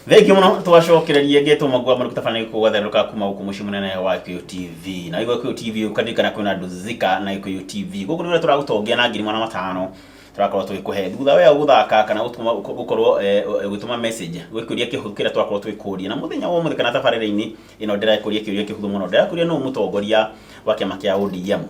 Thegi muno twacokererie ngeto magwa muri kutafanya kugatheruka kuma huko mushi munene wa Gikuyu TV na Gikuyu TV ukandika na kuna nduzika na Gikuyu TV gugu nire turagutongia na 5,000 turakorwo twikuhe thutha we guthaka kana gutuma gukorwo gutuma message gwikuria kihukira twakorwo twikuria na muthenya wo muthika na tabarira-ini ino ndiraikuria kiuria kihuthu muno ndirakuria no mutongoria wa kiama kia ODM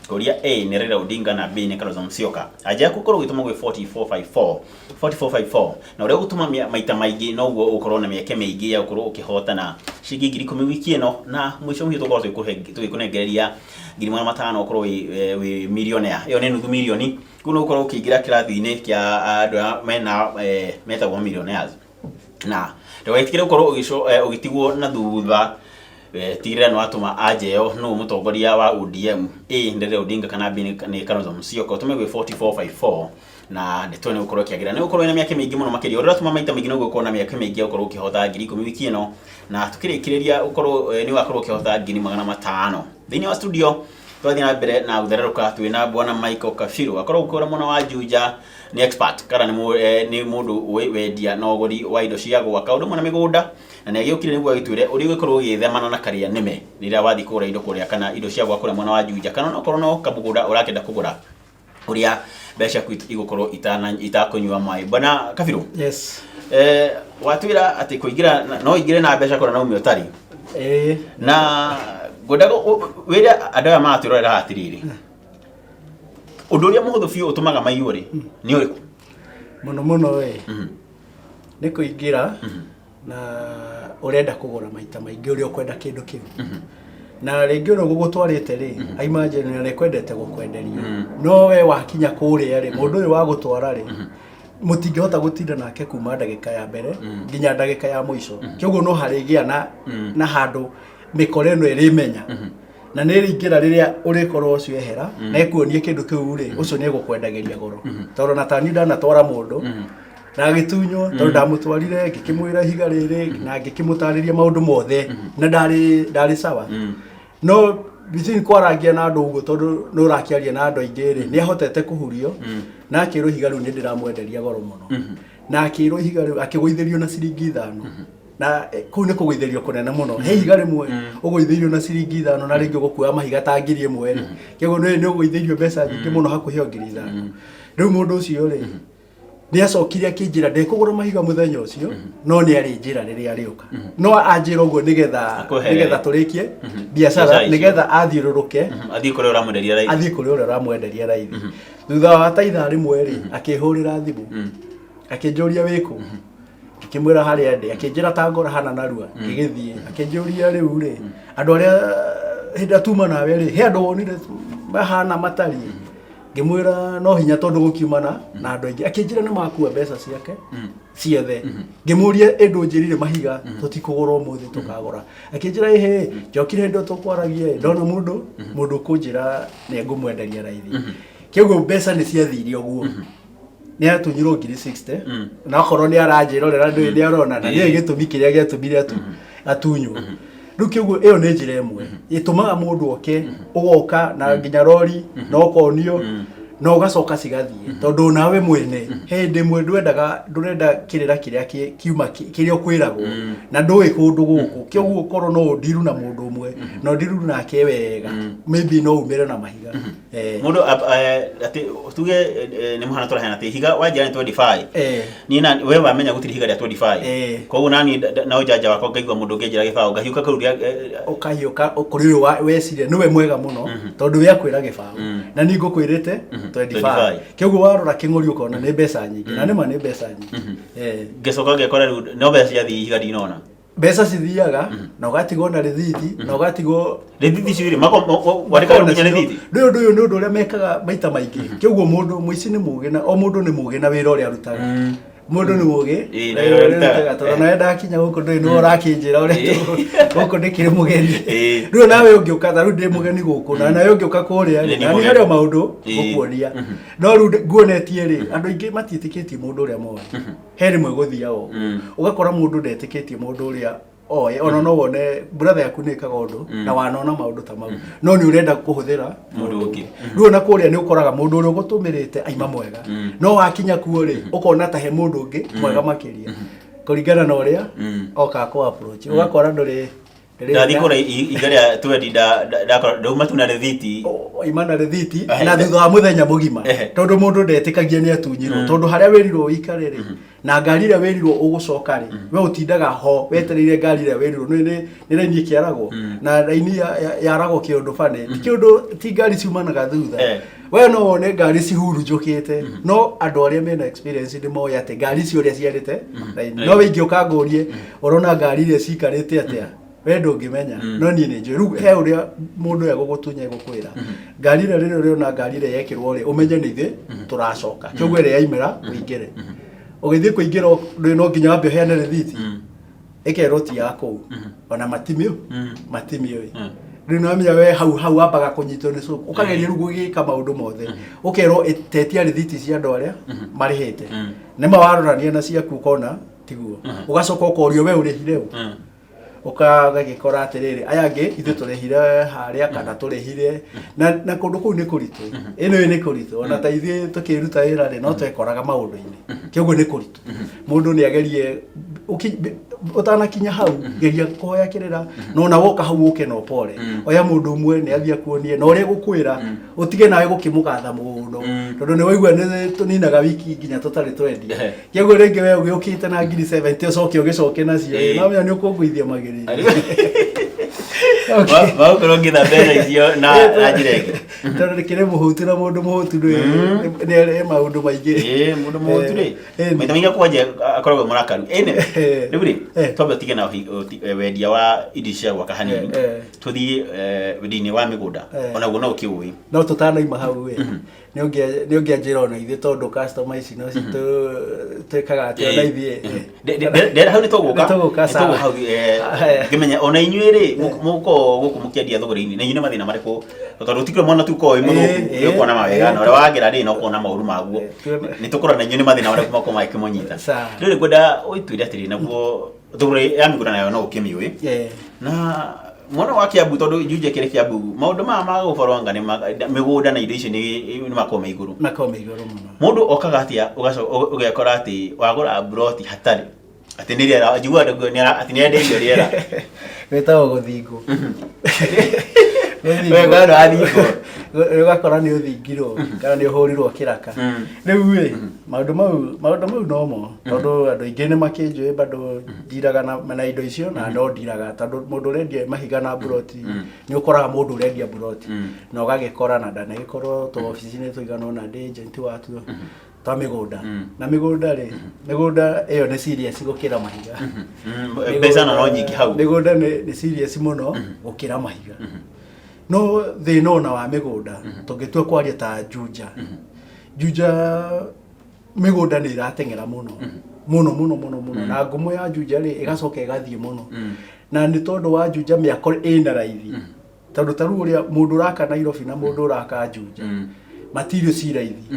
kuria A ni Raila Odinga na B ni Kalonzo Musyoka aja gukorwo gituma gwe 4454 na uri gutuma maita maigi no guo ukorwo na mieke miigi ya ukorwo ukihota na shilingi 10,000 wiki ino na mwisho mwisho tukorwo tukunengereria 5,000 ukorwo wi millionaire iyo ni nuthu milioni kuno ukorwo ukigira kirathi-ini kia andu mena metagwo millionaires na ndwaitikire ukorwo ugitigwo na thutha tigire no atuma ajeo no mutongoria wa ODM A ndere Odinga kana B ni Kalonzo Musyoka tume gwe 4454 na ndetone ukorwo kiagira ni ukorwo ina miaka mingi muno makiri ora tuma maita mingi no gukorwo na miaka mingi ukorwo ukihotha 10,000 wiki ino na tukirikireria ukorwo ni wakorwo ukihotha 5,500 thini wa studio twathi na mbere na uthereruka twina bwana Michael Kafiru akorwo ukora muno wa Juja ni expert kana ni mundu wendia na uguri wa indo cia gwaka undu mwana migunda na nĩ agĩũkire nĩguo agĩtwĩre ũrĩ gũkorwo ũgĩthemana na karĩa nĩme rĩrĩa wathi kũgũra indo kũrĩa kana indo cia gwakũrĩa mwana wa Juja kana okorwo no kamũgũnda ũrakenda kũgũra ũrĩa mbeca igũkorwo itakũnyua maĩ. Bwana Kafiru, yes, watwĩra atĩ kũingĩra no ingĩre na mbeca kũrĩa na umĩ ũtarĩ na ngwendaga wĩrĩa andũ aya maratwĩrorera hatirĩrĩ ũndũ ũrĩa mũhũthũ biũ ũtũmaga maiyũrĩ nĩ ũrĩkũ? Mũno we nĩ kũingĩra na urenda kugura maita maingi uri ukwenda kindu kiu na ringi uri gugutwarite ri imagine ni kwendete gukwenderia no we wakinya kuria ri mundu uyu wa gutwara ri mutingihota gutinda nake kuma ndagika ya mbere nginya ndagika ya muico kiguo no harigia na handu mikore no irimenya na nä ringira riria urikorwo ucio ehera na ekuonie kindu kiu ri ucio ni egukwendageria goro tondu na tani ndanatwara mundu na gitunyo tondu ndamutwarire ngikimwira higa riri na ngikimutariria maundu mothe na ndari sawa no bitini kwaragia na andu uguo tondu no rakiaria na andu aingi ri ni ahotete kuhurio na akiru higa riu ni ndiramwenderia goro muno na akiru higa riu akigũithĩrio na ciringi 5 na kuu ni kũgũithĩrio kunene muno he higa rimwe ũgũithĩrio na ciringi 5 na ringi gũkuoya mahiga ta 1,000 ri kĩguo ni ũgũithĩrio mbeca nyingĩ muno hakuhĩ 5,000 riu mundu ucio ri ni acokire akinjira ndekugura mahiga muthenya ucio no ni ari njira riria ariuka no anjira uguo nigetha turikie biashara nigetha athiururuke athii kuri uramwenderia raithi thutha wa taitha rimwe ri akihurira thimu akinjuria wiku akimwira haria ndi akinjira tangora hana narua ngigithie akinjuria riu ri andu aria hinda tuma nawe ri he andu wonire mahana matari ngimwira no hinya tondu gukiumana na andu aingi akinjira ni makua mbeca ciake ciothe ngimuria endu njirire mahiga tutikugura umuthi tukagura akinjira ehe njokire ndo tukwaragie ndona mundu kunjira ni ngumwenderia raithi kiguo mbeca ni ciathiire uguo ni atunyirwo 60 na khoro ni aranjirorera ndu ni arona na ni gitumi kiria giatumire atunywo riu kiguo iyo ni njira imwe itumaga mundu oke ugoka na nginya rori no konio no gacoka cigathie tondu nawe mwene hindi mwe ndurenda kirira kiria kiuma kiria kwiragwo na ndui kundu guku kiguo korwo no ndiru na mundu umwe no ndiru nake wega maybe no umire na mahiga mundu ati tuge ni muhana tora hena ati higa wajia ni 25 ni na we wamenya gutiri higa ria 25 koguo nani na ujaja wako ngaigwa mundu ngenjira gibao ngahiuka kururia ukahiuka kuri wecire niwe mwega muno tondu we akwira gibao na ni ngukwirite 25 kiguo warora king'ori ukona ni mbeca nyingi na nima ni mbeca nyingi ngecoka ngekora riu no mbeca ciathi higa ndinona mbeca cithiaga na ugatigwo na rithiti na ugatigwo rithiti ciri mako warika kunya rithiti ndu ni undu uria mekaga maita maingi kiguo mundu muici ni muge na o mundu ni muge na wira uria arutaga mundu ni muge tondu na enda kinya guku ndu no rakinjira uria guku ndikire mugeni riu nawe ungiuka tha riu ndi mugeni guku na nawe ungiuka kuria na ni hario maundu gukuonia no riu nguonetie ri andu aingi matiitikitie mundu uria moe he rimwe guthia o ugakora mundu ndetikitie mundu uria oye ona no wone brother yaku ni kaga undu na wanona maundu ta mau no ni urenda kuhuthira mundu ungi riu na kuria ni ukoraga mundu uria gutumirite aima mwega no wakinya kuo ri ukona ta he mundu ungi mwega makiria Kũringana na ũrĩa oka kwa approach. Ũgakora ndũrĩ ndathi kũra igaria twendi ndauma tu na rethiti imana rethiti na thutha wa mũthenya mũgima tondũ mũndũ ndetĩkagia nĩ atunyirwo tondũ harĩa wĩrirwo ũikare rĩ na ngari ĩrĩa wĩrirwo ũgũcoka rĩ we ũtindaga ho wetereire ngari ĩrĩa wĩrirwo nĩ raini ĩkĩaragwo na raini yaragwo kĩũndũ bane kĩũndũ ti ngari ciumanaga thutha we no wone ngari cihurunjũkĩte no andũ arĩa mena experience nĩ moĩ atĩ ngari icio ũrĩa ciarĩte no wĩingĩ ũkangorie ũrona ngari iria cikarĩte atĩa we ndũngĩmenya no niĩ nĩ njũĩ rĩu he ũrĩa mũndũ egũgũtunya egũkwĩra ngari ĩrĩa rĩrĩa ũrĩona ngari ĩrĩa yekĩrwo rĩ ũmenye nĩ ithuĩ tũracoka kĩoguo ĩrĩa yaimĩra ũingĩre ũgĩthiĩ kũingĩra no nginya wambe ũheane rĩthiti ĩkerwo ti ya kũu ona matimĩũĩ rĩu nĩwamenya we hau wambaga kũnyitwo nĩ cũkũ ũkageria rĩu gũgĩka maũndũ mothe ũkerwo tetia rĩthiti cia andũ arĩa marĩhĩte nĩma warorania na ciaku ũkona tiguo ũgacoka ũkorio we ũrĩhire ũ ũkagĩkora atĩrĩrĩ aya angĩ ithuĩ tũrĩhire harĩa kana tũrĩhire na kũndũ kũu nĩ kũritũ ĩno nĩ kũritũ ona ta ithuĩ tũkĩruta wĩra rĩ no twekoraga maũndũ-inĩ kĩoguo nĩ kũritũ mũndũ nĩ agerie ũtanakinya hau geria kũhoya kĩrĩra no na woka hau ũke no pole oya mũndũ ũmwe nĩ athiĩ akuonie na ũrĩa gũkwĩra ũtige nawe gũkĩmũgatha mũno tondũ nĩ waigua nĩ tũninaga wiki nginya tũtarĩ twendia kĩoguo rĩngĩ we ũgĩũkĩte na ngiri 70 ũcoke nacio no menya nĩ ũkũngũithia magĩrĩrio Waukorwo ngitha mbeca icio na njĩra ĩngĩ tondũ rĩkĩrĩ mũhũtu na mũndũ mũhũtu nĩ arĩ maũndũ maingĩ mũndũ mũhũtu rĩ maita maingĩ kwanja akoragwo mũrakaru rĩu rĩ twambe ũtige na wendia wa indo cia gwaka hanini tũthiĩ wendia-inĩ wa mĩgũnda onaguo no ũkĩũĩ no tũtanaima hau nĩ ũngĩanjĩra ona ithuĩ tondũ customer ici no citũ twĩkaga atĩ ona ithuĩ hau nĩ tũgũka hau ngĩmenya ona inyuĩ rĩ mũkorwo gũkũ mũkĩendia thũgũrĩ-inĩ na inyuĩ nĩ mathĩna marĩkũ tondũ tikĩrwo mwana tu koĩ mũthũku nĩ ũkuona mawega na ũrĩa wagĩra rĩ no kuona maũru maguo nĩ tũkorwo na inyuĩ nĩ mathĩna marĩkũ makorwo magĩkĩmũnyita rĩu ngwenda ũitwĩre atĩrĩ naguo thũgũrĩ ya mĩgũnda nayo no ũkĩmĩũĩ na mwana wa Kiambu tondũ Juja kĩrĩ Kiambu maũndũ maya ma gũbarwanga nĩ mĩgũnda na indo icio nĩ makorwo me igũrũ mũno mũndũ okaga atĩa ũgekora atĩ wagũra broti hatarĩ atĩ nĩ rĩera njiguaga atĩ nĩ enderio rĩera wĩtagwo gũthingwo wega ndo athingwo ũgakora nĩ ũthingirwo kana nĩ ũhũrirwo kĩraka rĩu rĩ maũndũ mau nomo tondũ andũ aingĩ nĩ makĩnjũĩ bado ndiraga na indo icio na no ndiraga tondũ mũndũ ũrendia mahiga na broti nĩ ũkoraga mũndũ ũrendia broti na ũgagĩkora na ndanagĩkorwo tũ ofici-inĩ tũigana ona ndĩ agent watuo ta mĩgũnda na mĩgũnda rĩ mĩgũnda ĩyo nĩ serious gũkĩra mahiga mbeca no nyingĩ hau mĩgũnda nĩ serious mũno gũkĩra mahiga no thĩna ona wa mĩgũnda tũngĩtua kwaria ta Juja mĩgũnda nĩ irateng'era mũno na ngumo ya Juja rĩ ĩgacoka ĩgathiĩ mũno na nĩ tondũ wa Juja mĩako ĩna raithi tondũ ta rĩu ũrĩa mũndũ ũraka Nairobi na mũndũ ũraka Juja material ci raithi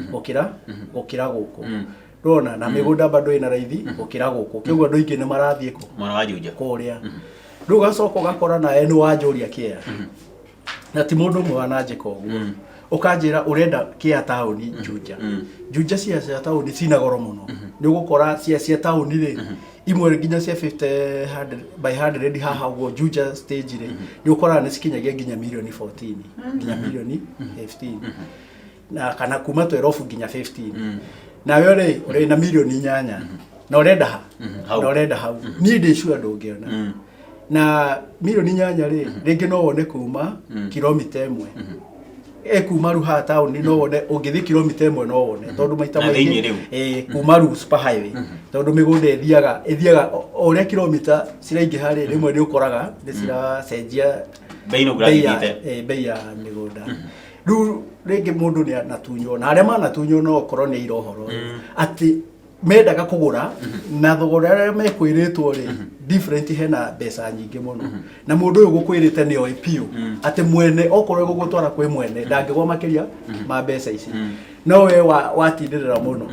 gũkĩra gũkũ ndona na mĩgũnda bado ĩna raithi gũkĩra gũkũ kĩoguo andũ aingĩ nĩ marathiĩ mwana wa Juja kũrĩa rĩu ũgacoka ũgakora nawe nĩ wanjũria kĩea na ti mũndũ ũmwe wananjĩka ũguo ũkanjĩra ũrenda kĩea taũni Juja cia taũni cina goro mũno nĩ ũgũkora cia taũni rĩ imwe nginya cia 50 by 100 haha ũguo Juja stage rĩ nĩ ũkoraga nĩ cikinyagia nginya milioni 14 nginya milioni 15 na kana kuma 12 nginya 15 nawe rĩ ũrĩ na milioni 8 na ũrenda hau niĩ ndĩ sure ndũngĩona na milioni 8 rĩ rĩngĩ no wone kuma kilomita 1 kuma ruha taũni no wone ũngĩthiĩ kilomita 1 no wone tondũ maita maingĩ kuma ru super highway tondũ mĩgũnda ĩthiaga ũrĩa kilomita ciraingĩha rĩ rĩmwe nĩ ũkoraga nĩ ciracenjia bei ya mĩgũnda rĩu rĩngĩ mũndũ nĩ anatunywo na arĩa manatunywo no okorwo nĩ irohoro atĩ mendaga kũgũra na thogora ũrĩa mekwĩrĩtwo rĩ different hena mbeca nyingĩ mũno na mũndũ ũyũ gũkwĩrĩte nĩ oĩ piũ atĩ mwene okorwo gũgũtwara kwĩ mwene ndangĩgwa makĩria ma mbeca ici no we watindĩrĩra mũno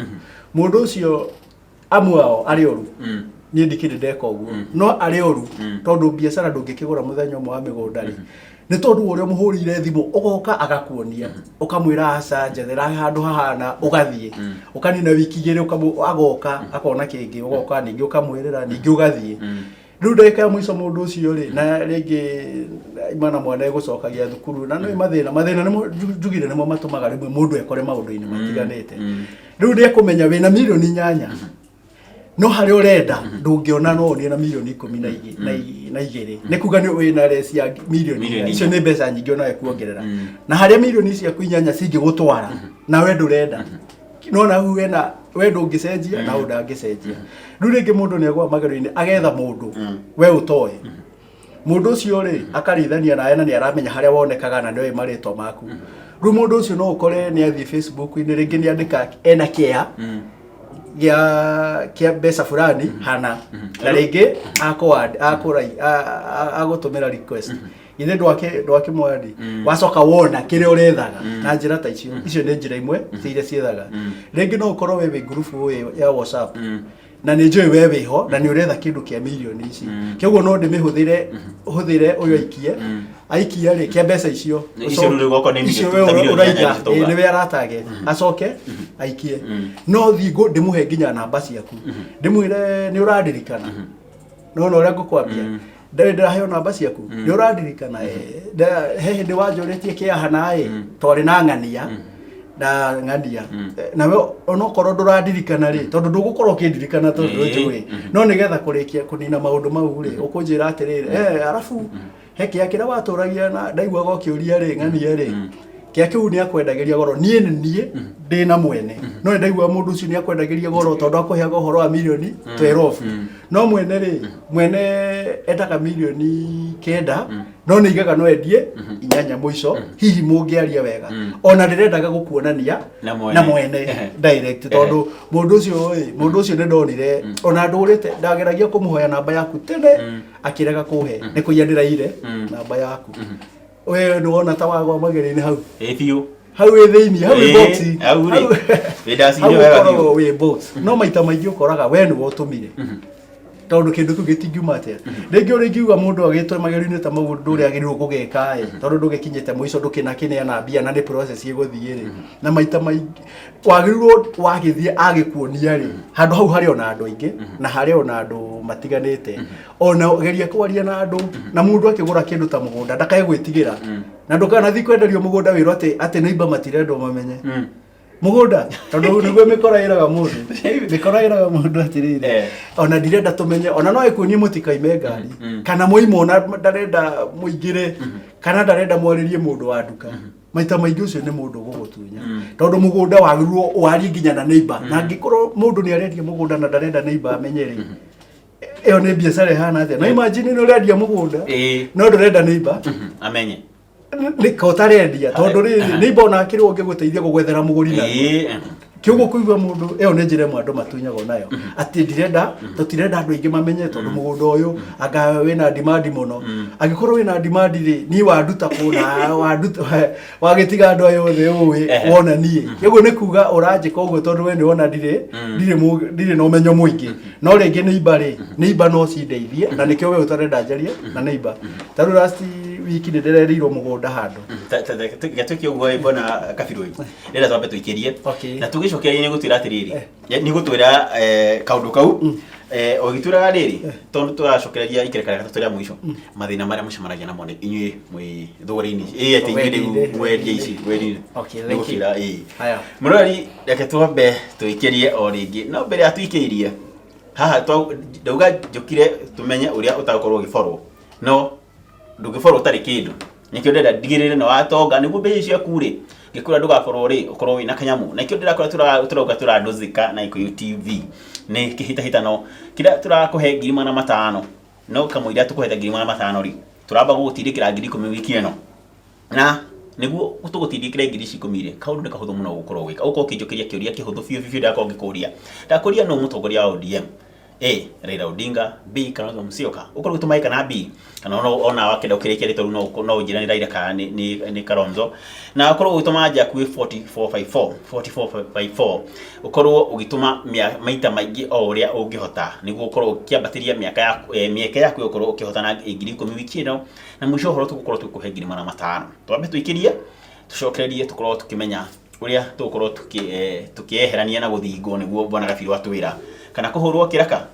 mũndũ ũcio amwe ao arĩ oru niĩ ndikĩrĩ ndeka ũguo no arĩ oru tondũ biacara ndũngĩkĩgũra mũthenya ũmwe wa mĩgũnda rĩ nĩ tondũ ũrĩa mũhũrĩire thimũ ũgoka agakuonia ũkamwĩra aca njethera handũ hahana ũgathiĩ ũkanina wiki igĩrĩ agoka akona kĩngĩ ũgoka ningĩ ũkamwĩrĩra ningĩ ũgathiĩ rĩu ndagĩka ya mũico mũndũ ũcio rĩ na rĩngĩ imana mwana egũcokagia thukuru na nĩ mathĩna nĩmo njugire nĩmo matũmaga rĩmwe mũndũ ekore maũndũ-inĩ matiganĩte rĩu nĩ ekũmenya wĩna mirioni 8 no harĩa ũrenda ndũngĩona no ũrĩ na mirioni 12 nĩ kuga nĩ wĩna resi ya mirioni icio nĩ mbeca nyingĩ ona ekuongerera na harĩa mirioni ciaku 8 cingĩgũtwara na we ndũrenda no na wena we ndũngĩcenjia na ũndangĩcenjia rĩu rĩngĩ mũndũ nĩ agwa magero-inĩ agetha mũndũ we ũtoe mũndũ ũcio rĩ akarithania nawe na nĩ aramenya harĩa wonekaga na nĩwe marĩtwa maku rĩu mũndũ ũcio no ũkore nĩ athiĩ Facebook-inĩ rĩngĩ nĩ andĩka ena kĩa kia mbeca fulani hana na rĩngĩ agũtũmĩra request ithe ndwake mwadi wacoka wona kĩrĩa ũrethaga na njĩra ta icio nĩ njĩra imwe iria ciethaga rĩngĩ no ũkorwo we wĩ group ya WhatsApp na nĩ njũĩ we wĩho na nĩ ũretha kĩndũ kĩa mirioni ici kĩoguo no ndĩmĩhũthĩre ũyũ aikia rĩ kĩa mbeca icio ũraiga nĩwe aratage acoke aikie no thiĩ ndĩmũhe nginya namba ciaku ndĩmwĩre nĩ ũrandirikana no ũrĩa ngũkwambia ndĩraheo namba ciaku nĩ ũrandirikana he hĩndĩ wanjũrĩtie kĩahana twarĩ na ng'ania na we onokorwo ndũrandirikana rĩ tondũ ndũgũkorwo ũkĩndirikana tondũ ndũnjũĩ no nĩgetha kũrĩkia kũnina maũndũ mau rĩ ũkũnjĩra atĩrĩrĩ arabu he kĩrĩa watũragia na ndaiguaga ũkĩũria rĩ ng'ania rĩ kĩa kĩu nĩ akwendagĩria goro niĩ ndĩ na mwene no ndaigua mũndũ ũcio nĩ akwendagĩria goro tondũ akũheaga ũhoro wa mirioni 12 no mwene endaga mirioni 9 no nĩ igaga no endie 8 mũico hihi mũngĩaria wega ona ndĩrendaga gũkuonania na mwene direct tondũ mũndũ ũcio nĩ ndonire ona ndũrĩte ndageragia kũmũhoya namba yaku tene akĩrega kũhe nĩ kũiya ndĩraire namba yaku we nĩ wona ta wagwa magere-inĩ hau biũ hau wĩ thĩinĩ hau wĩ box hau rĩ wĩndacine wega biũ wĩ box no maita maingĩ ũkoraga we nĩ wotũmire tondũ kĩndũ kĩu gĩtingiuma atĩa rĩngĩ ũrĩngiuga mũndũ agĩtwe magero-inĩ ta mau ndũrĩ agĩrĩirwo gũgeka tondũ ndũgĩkinyĩte mũico ndũkĩneana mbia na nĩ process ĩgũthiĩ rĩ na maita maingĩ wagĩrĩirwo wagĩthiĩ agĩkuonia rĩ handũ hau harĩ ona andũ aingĩ na harĩ ona andũ matiganĩte ona geria kwaria na andũ na mũndũ akĩgũra kĩndũ ta mũgũnda ndakae gwĩtigĩra na ndũkanathiĩ kwenderio mũgũnda wĩrwo atĩ neighbor matirendwo mamenye mũgũnda tondũ nĩguo mĩkora ĩraga mũndũ atĩrĩrĩ ona ndirenda tũmenye ona no ĩkuonie mũtikaime ngari kana mũimo na ndarenda mũingĩre kana ndarenda mwarĩrie mũndũ wa nduka maita maingĩ ũcio nĩ mũndũ ũgũgũtunya tondũ mũgũnda wagĩrĩirwo warie nginya na neighbor na angĩkorwo mũndũ nĩ arendia mũgũnda na ndarenda neighbor amenye rĩ ĩyo nĩ biacara ĩhana atĩa na imagine nĩ ũrendia mũgũnda no ndũrenda neighbor amenye nĩka ũtarendia tondũ rĩrĩ neighbor ona akĩrwo ũngĩgũteithia gũgwethera mũgũri na kĩugo kũigua mũndũ ĩyo nĩ njĩra ĩmwe andũ matunyagwo nayo atĩ tũtirenda andũ aingĩ mamenye tondũ mũgũnda ũyũ anga wĩna demand mũno angĩkorwo wĩna demand rĩ niĩ wanduta kũna wagĩtiga andũ aya othe ũĩ wona niĩ ũguo nĩ kuga ũranjĩka ũguo tondũ we nĩ wona ndirĩ na ũmenyo mũingĩ no rĩngĩ neighbor no cindeithie na nĩkĩo we ũtarenda njarie na neighbor tarũ last wiki nĩ ndĩrerirwo mũgũnda handũ gatuĩke ũguo mbona kabirũ rĩrĩa twambe tũikĩrie na tũgĩcokeria nĩ gũtwĩra atĩrĩrĩ nĩ gũtwĩra kaũndũ kau ũgĩtwĩraga rĩrĩ tondũ tũracokereria ikereka rĩa gatatũ rĩa mũico mathĩna marĩa mũcemanagia namo inyuĩ mwĩ thũgũrĩ-inĩ atĩ inyuĩ rĩu mwendia ici wĩrire nĩ gũkĩra mũrori reke twambe tũikĩrie o rĩngĩ no mbere ya tũikĩirie haha ndauga njũkire tũmenye ũrĩa ũtagũkorwo ũgĩborwo no ndũngĩborwo ũtarĩ kĩndũ nĩkĩo ndĩrenda ndigĩrĩre nĩ watonga nĩguo mbeca ciaku rĩ ngĩkwĩra ndũgakorwo rĩ ũkorwo wĩna kanyamũ na kĩo ndĩrakora tũrauga tũrandũthĩka na Ikuyu TV nĩ kĩhĩtahĩtano kĩrĩa tũrakũhe 5,000 no kamũira tũkũhete 5,000 rĩ tũramba gũgũtindĩkĩra 10,000 wiki ĩno na nĩguo tũgũtindĩkĩra 10,000 rĩ kaũndũ nĩ kahũthũ mũno gũkorwo gwĩka ũkorwo ũkĩnjũkĩria kĩũria kĩhũthũ biũ ndakorwo ngĩkũria no mũtongoria wa ODM A Raila Odinga, B Kalonzo Musyoka. Ukorwo gituma kana B kana ona wakenda ukirikia rito no ujira ni Raila kana ni Kalonzo. Na ukorwo gituma anja ku 4454 ukorwo ugituma maita maingi o uria ungihota niguo ukorwo ukiambatiria miaka yaku ukorwo ukihota na 10,000 wiki ino na mwisho horo tugukorwo tukuhe 5,000. Twambe tuikirie tucokererie tukorwo tukimenya uria tukorwo tukieherania na guthingo niguo bwana Gabiru atwira kana kuhurwo kiraka